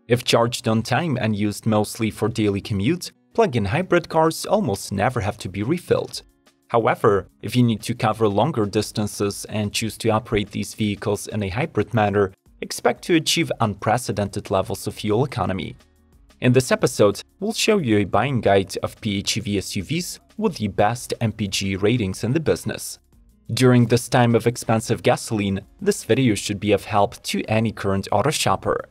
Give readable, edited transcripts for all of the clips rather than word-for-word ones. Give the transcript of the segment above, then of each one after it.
If charged on time and used mostly for daily commute, plug-in hybrid cars almost never have to be refilled. However, if you need to cover longer distances and choose to operate these vehicles in a hybrid manner, expect to achieve unprecedented levels of fuel economy. In this episode, we'll show you a buying guide of PHEV SUVs with the best MPGe ratings in the business. During this time of expensive gasoline, this video should be of help to any current auto shopper.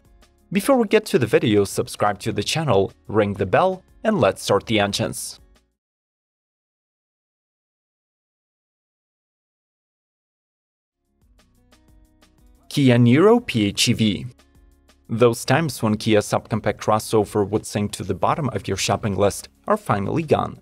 Before we get to the video, subscribe to the channel, ring the bell, and let's start the engines. Kia Niro PHEV. Those times when Kia's subcompact crossover would sink to the bottom of your shopping list are finally gone.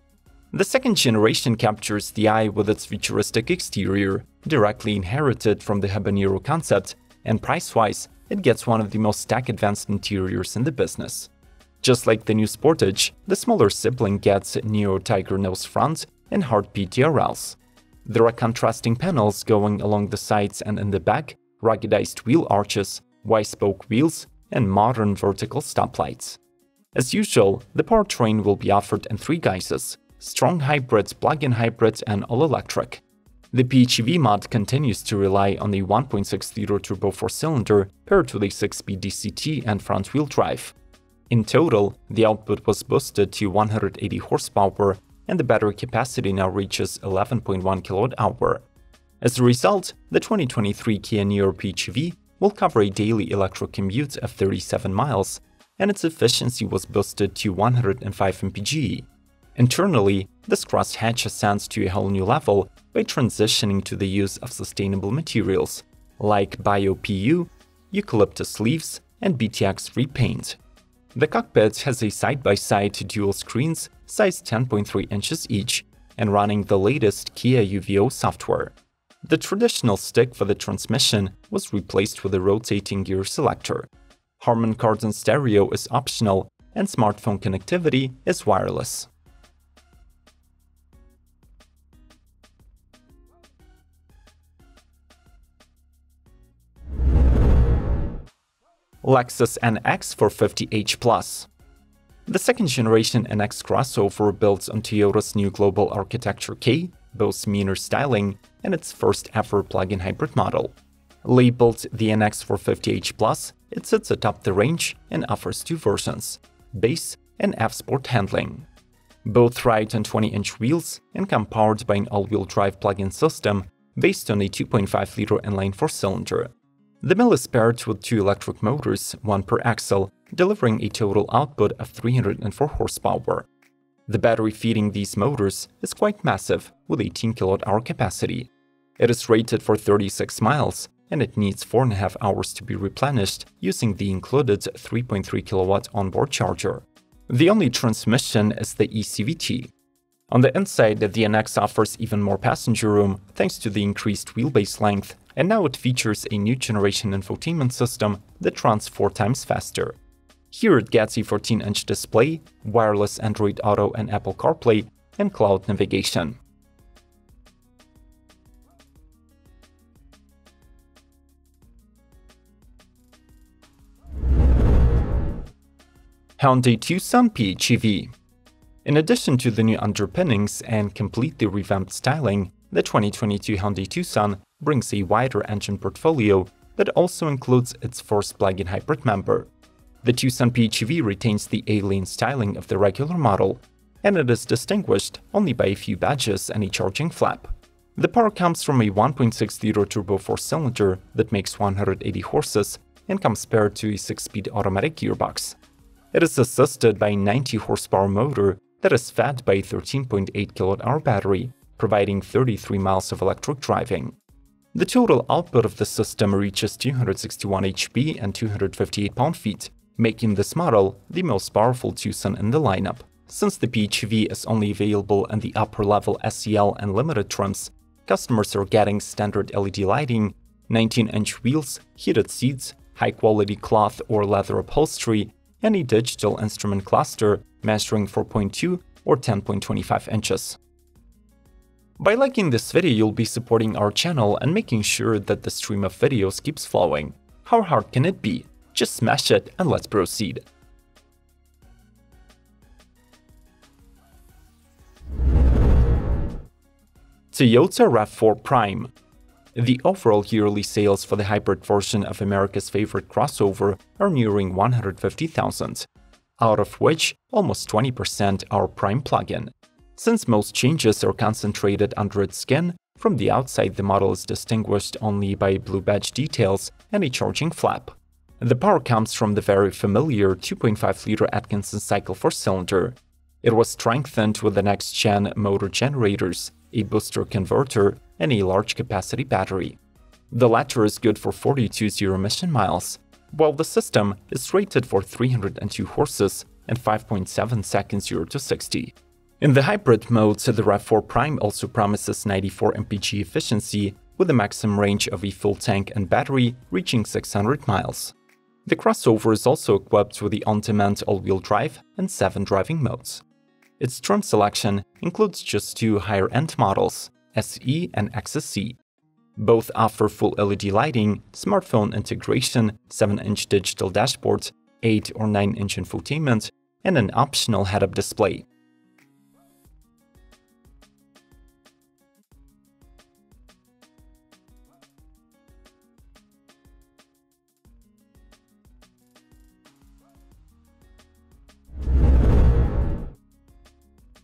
The second generation captures the eye with its futuristic exterior, directly inherited from the Habaniro concept, and price-wise, it gets one of the most tech-advanced interiors in the business. Just like the new Sportage, the smaller sibling gets Neo Tiger nose front and Heartbeat DRLs. There are contrasting panels going along the sides and in the back, ruggedized wheel arches, Y-spoke wheels, and modern vertical stoplights. As usual, the powertrain will be offered in three guises: strong hybrid, plug-in hybrid, and all-electric. The PHEV mod continues to rely on a 1.6-liter turbo four-cylinder paired with a 6-speed DCT and front-wheel drive. In total, the output was boosted to 180 horsepower, and the battery capacity now reaches 11.1 kWh. As a result, the 2023 Kia Niro PHEV will cover a daily electric commute of 37 miles, and its efficiency was boosted to 105 MPGe. Internally, this crosshatch ascends to a whole new level by transitioning to the use of sustainable materials like Bio-PU, eucalyptus leaves, and BTX-free paint. The cockpit has a side-by-side dual screens sized 10.3 inches each and running the latest Kia UVO software. The traditional stick for the transmission was replaced with a rotating gear selector. Harman Kardon stereo is optional, and smartphone connectivity is wireless. Lexus NX 450h+. The second-generation NX crossover builds on Toyota's new global architecture K, boasts meaner styling, and its first-ever plug-in hybrid model. Labeled the NX 450h+, it sits atop the range and offers two versions: base and F-Sport handling. Both ride on 20-inch wheels and come powered by an all-wheel drive plug-in system based on a 2.5-liter inline four-cylinder. The mill is paired with two electric motors, one per axle, delivering a total output of 304 horsepower. The battery feeding these motors is quite massive, with 18 kWh capacity. It is rated for 36 miles, and it needs 4.5 hours to be replenished using the included 3.3 kW onboard charger. The only transmission is the eCVT. On the inside, the NX offers even more passenger room thanks to the increased wheelbase length, and now it features a new generation infotainment system that runs 4 times faster. Here it gets a 14-inch display, wireless Android Auto and Apple CarPlay, and cloud navigation. Hyundai Tucson PHEV. In addition to the new underpinnings and completely revamped styling, the 2022 Hyundai Tucson brings a wider engine portfolio that also includes its first plug-in hybrid member. The Tucson PHEV retains the A-lane styling of the regular model, and it is distinguished only by a few badges and a charging flap. The power comes from a 1.6-liter turbo four-cylinder that makes 180 horses and comes paired to a 6-speed automatic gearbox. It is assisted by a 90-horsepower motor that is fed by a 13.8 kWh battery, providing 33 miles of electric driving. The total output of the system reaches 261 HP and 258 pound-feet, making this model the most powerful Tucson in the lineup. Since the PHEV is only available in the upper-level SEL and Limited trims, customers are getting standard LED lighting, 19-inch wheels, heated seats, high-quality cloth or leather upholstery, and a digital instrument cluster measuring 4.2 or 10.25 inches. By liking this video, you'll be supporting our channel and making sure that the stream of videos keeps flowing. How hard can it be? Just smash it and let's proceed. Toyota RAV4 Prime. The overall yearly sales for the hybrid version of America's favorite crossover are nearing 150,000, out of which almost 20% are Prime plug-in. Since most changes are concentrated under its skin, from the outside the model is distinguished only by blue badge details and a charging flap. The power comes from the very familiar 2.5-liter Atkinson cycle 4-cylinder. It was strengthened with the next-gen motor generators, a booster converter, and a large-capacity battery. The latter is good for 42 zero-emission miles, while the system is rated for 302 horses and 5.7 seconds 0 to 60. In the hybrid mode, the RAV4 Prime also promises 94 MPGe efficiency, with a maximum range of a full tank and battery reaching 600 miles. The crossover is also equipped with the on-demand all-wheel drive and 7 driving modes. Its trim selection includes just 2 higher-end models, SE and XSE. Both offer full LED lighting, smartphone integration, 7-inch digital dashboards, 8 or 9-inch infotainment, and an optional head-up display.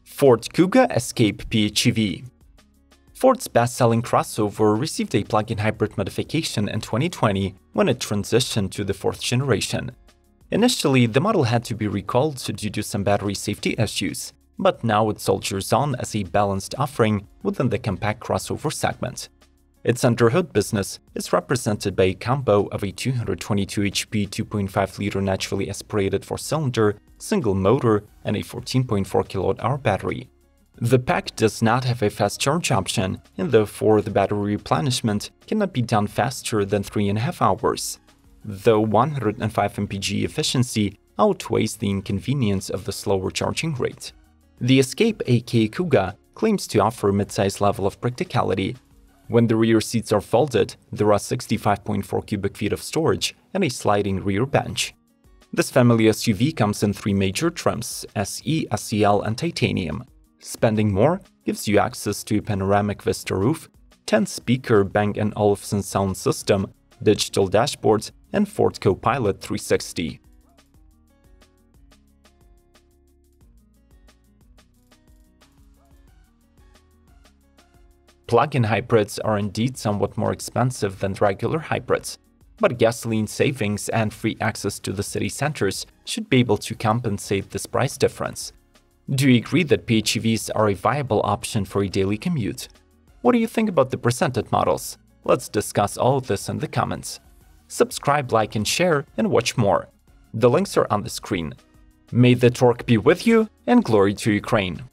Ford Kuga Escape PHEV. Ford's best-selling crossover received a plug-in hybrid modification in 2020 when it transitioned to the 4th generation. Initially, the model had to be recalled due to some battery safety issues, but now it soldiers on as a balanced offering within the compact crossover segment. Its under-hood business is represented by a combo of a 222 HP 2.5-liter naturally aspirated 4-cylinder, single motor, and a 14.4 kWh battery. The pack does not have a fast charge option, and therefore the battery replenishment cannot be done faster than 3.5 hours, though 105 MPGe efficiency outweighs the inconvenience of the slower charging rate. The Escape aka Kuga claims to offer a mid-size level of practicality. When the rear seats are folded, there are 65.4 cubic feet of storage and a sliding rear bench. This family SUV comes in 3 major trims, SE, SEL, and Titanium. Spending more gives you access to a panoramic vista roof, 10-speaker Bang & Olufsen sound system, digital dashboards, and Ford Co-Pilot 360. Plug-in hybrids are indeed somewhat more expensive than regular hybrids, but gasoline savings and free access to the city centers should be able to compensate this price difference. Do you agree that PHEVs are a viable option for a daily commute? What do you think about the presented models? Let's discuss all of this in the comments. Subscribe, like, and share, and watch more. The links are on the screen. May the torque be with you, and glory to Ukraine!